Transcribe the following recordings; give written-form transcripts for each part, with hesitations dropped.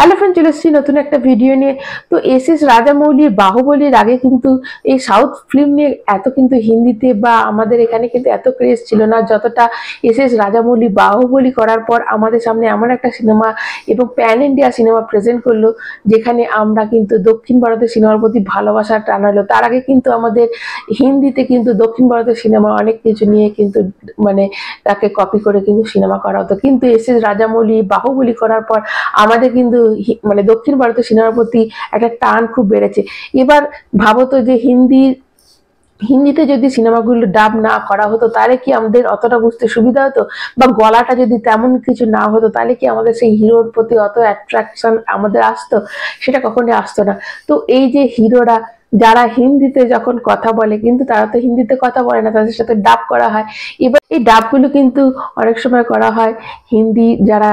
Hello friend, চলে এসেছি নতুন একটা ভিডিও নিয়ে। তো এস রাজামৌলির বাহুবলীর আগে কিন্তু এই সাউথ ফিল্ম নিয়ে এত কিন্তু হিন্দিতে বা আমাদের এখানে কিন্তু এত ক্রেজ ছিল না, যতটা এস রাজামৌলি বাহুবলী করার পর আমাদের সামনে এমন একটা সিনেমা এবং প্যান ইন্ডিয়া সিনেমা প্রেজেন্ট করলো, যেখানে আমরা কিন্তু দক্ষিণ ভারতের সিনেমার প্রতি ভালোবাসা টানালো। তার আগে কিন্তু আমাদের হিন্দিতে কিন্তু দক্ষিণ ভারতের সিনেমা অনেক কিছু নিয়ে কিন্তু মানে তাকে কপি করে কিন্তু সিনেমা করা হতো, কিন্তু এস রাজামৌলি বাহুবলী করার পর আমাদের কিন্তু মানে দক্ষিণ ভারতের সিনেমার প্রতি একটা টান খুব বেড়েছে। এবার ভাবো তো যে হিন্দিতে যদি সিনেমাগুলো ডাব না করা হতো তাহলে কি আমাদের অতটা বুঝতে সুবিধা হতো, বা গলাটা যদি তেমন কিছু না হতো তাহলে কি আমাদের সেই হিরোর প্রতি অত অ্যাট্রাকশন আমাদের আসতো? সেটা কখনোই আসতো না। তো এই যে হিরোরা যারা হিন্দিতে যখন কথা বলে, কিন্তু তারা তো হিন্দিতে কথা বলে না, তাদের সাথে ডাব করা হয়। এবার এই ডাবগুলো কিন্তু অনেক সময় করা হয় হিন্দি যারা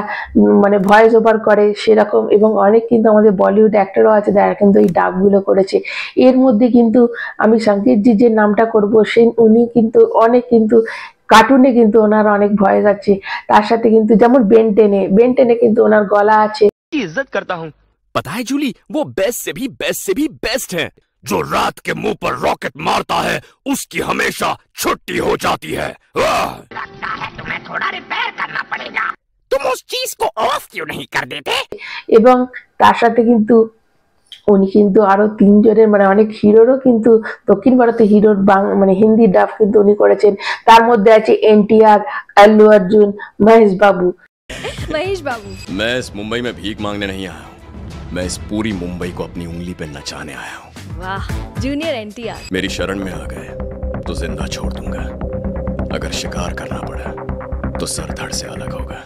মানে ভয়েস ওভার করে সেরকম, এবং অনেক কিন্তু আমাদের বলিউড অ্যাক্টরও আছে যারা কিন্তু এই ডাবগুলো করেছে। এর মধ্যে কিন্তু আমি সংকেতজি যে নামটা করব, সে উনি কিন্তু অনেক কিন্তু কার্টুনে কিন্তু ওনার অনেক ভয়েস আছে। তার সাথে কিন্তু যেমন বেনটেনে কিন্তু ওনার গলা আছে। इज्जत करता हूँ। पता है जूली, वो बेस्ट से भी बेस्ट है। जो रात के मुंह पर रॉकेट मारता है उसकी हमेशा छुट्टी हो जाती है। लगता है तुम्हें थोड़ा रिपेयर करना पड़ेगा। तुम उस चीज को ऑफ क्यों नहीं कर देते? এবং তার সাথে কিন্তু উনি কিন্তু আরো তিনজনের মানে অনেক হিরোরও কিন্তু দক্ষিণ ভারতে হিরোর মানে হিন্দি ডাব কিন্তু উনি করেছেন। তার মধ্যে আছে এনটিআর, আল্লু অর্জুন, মহেশ বাবু। मैं इस मुंबई में भीख मांगने नहीं आया हूँ, मैं इस पूरी मुंबई को अपनी उंगली पे नचाने आया हूँ। वाह, जूनियर एनटीआर मेरी शरण में आ गए तो जिंदा छोड़ दूंगा, अगर शिकार करना पड़ा तो सर धड़ से अलग होगा।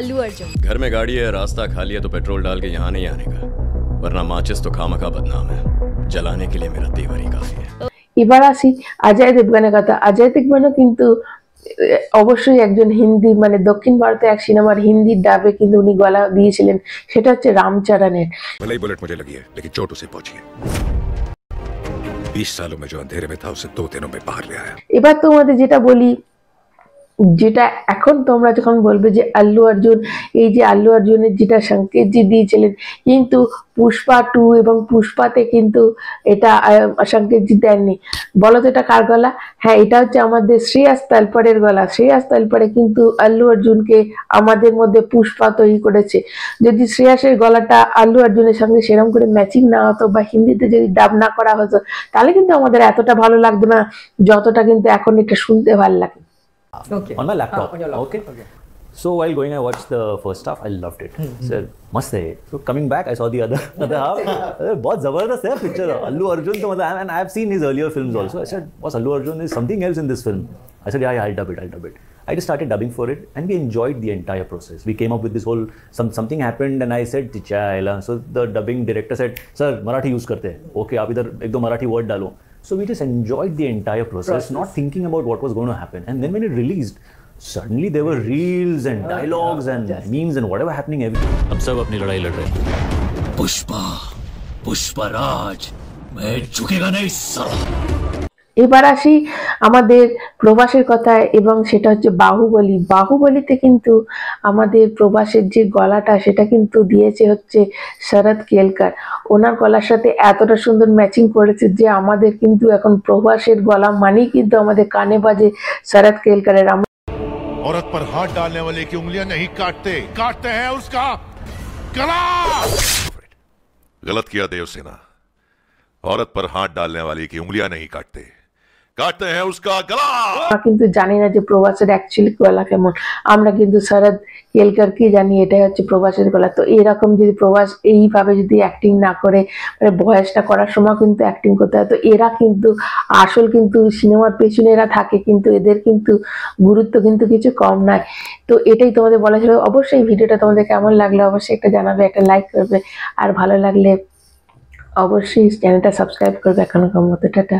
अल्लू अर्जुन, घर में गाड़ी है, रास्ता खाली है तो पेट्रोल डाल के यहाँ नहीं आने का, वरना माचिस तो खामखा बदनाम है, जलाने के लिए मेरा तेवर ही काफी है। এবার আসি অজয় দেবগনের কথা। অজয় দেবগনও কিন্তু অবশ্যই একজন হিন্দি মানে দক্ষিণ ভারতে এক সিনেমার হিন্দি ডাবে কিন্তু উনি গলা দিয়েছিলেন, সেটা হচ্ছে রামচরণের। भले ही बुलेट मुझे लगी है लेकिन चोट उसे पहुंची है। 20 सालों में जो अंधेरे में था उसे 2 दिनों में बाहर ले आया। এবার তোমাদের যেটা বলি, যেটা এখন তোমরা যখন বলবে যে আল্লু অর্জুন, এই যে আল্লু অর্জুনের যেটা সংকেতজি দিয়েছিলেন, কিন্তু পুষ্পা 2 এবং পুষ্পাতে কিন্তু এটা সংকেতজি দেননি। বলো তো এটা কার গলা? হ্যাঁ, এটা হচ্ছে আমাদের শ্রেয়াস তালপরের গলা। শ্রেয়াস তালপরে কিন্তু আল্লু অর্জুনকে আমাদের মধ্যে পুষ্পা তৈরি করেছে। যদি শ্রেয়াসের গলাটা আল্লু অর্জুনের সঙ্গে সেরকম করে ম্যাচিং না হতো বা হিন্দিতে যদি ডাব না করা হতো, তাহলে কিন্তু আমাদের এতটা ভালো লাগতো না যতটা কিন্তু এখন এটা শুনতে ভালো লাগে। Okay. On my laptop. Okay. So while going, I watched the first half. I loved it. Said, must say. So coming back, I saw the other half. बहुत जबरदस्त है picture. Allu Arjun तो मतलब, and I have seen his earlier films also. I said, was Allu Arjun is something else in this film? I said, yeah, I'll dub it. I just started dubbing for it, and we enjoyed the entire process. We came up with this whole something happened, and I said, Tichaila. So the dubbing director said, sir, Marathi use करते हैं. Okay, आप इधर एक दो Marathi word डालो. So we just enjoyed the entire process, not thinking about what was going to happen. And then when it released, suddenly there were reels and dialogues and memes and whatever happening everywhere. हम सब अपनी लड़ाई लड़ रहे हैं। पुष्पराज, मैं झुकेगा नहीं साला। এবার আসি আমাদের প্রবাসের কথায়, এবং সেটা হচ্ছে বাহুবলীতে কিন্তু আমাদের প্রবাসের যে গলাটা সেটা কিন্তু দিয়েছে হচ্ছে শরৎ কেলকার। ওনার গলার সাথে এতটা সুন্দর ম্যাচিং করেছে যে আমাদের কিন্তু এখন প্রবাসের গলা মানেই কিন্তু আমাদের কানে বাজে শরৎ কেলকারের। औरत पर हाथ डालने वाले की उंगलियां नहीं काटते हैं उसका गला। गलत किया देवसेना, औरत पर हाथ डालने वाले की उंगलियां नहीं काटते हैं उसका गला। কিন্তু জানি না যে প্রবাসের অ্যাকচুয়ালি গলা কেমন। আমরা কিন্তু শরৎ কেলকারকে জানি এটাই হচ্ছে প্রবাসের গলা। তো এরকম যদি প্রবাস এইভাবে যদি অ্যাক্টিং না করে, মানে ভয়েসটা করার সময় কিন্তু অ্যাক্টিং করতে হয়, তো এরা কিন্তু আসল কিন্তু সিনেমার পেছনে এরা থাকে, কিন্তু এদের কিন্তু গুরুত্ব কিন্তু কিছু কম নয়। তো এটাই তোমাদের বলা ছিল। অবশ্যই ভিডিওটা তোমাদের কেমন লাগলো অবশ্যই একটা জানাবে, একটা লাইক করবে, আর ভালো লাগলে অবশ্যই চ্যানেলটা সাবস্ক্রাইব করবে। এখনকার মতো টাটা।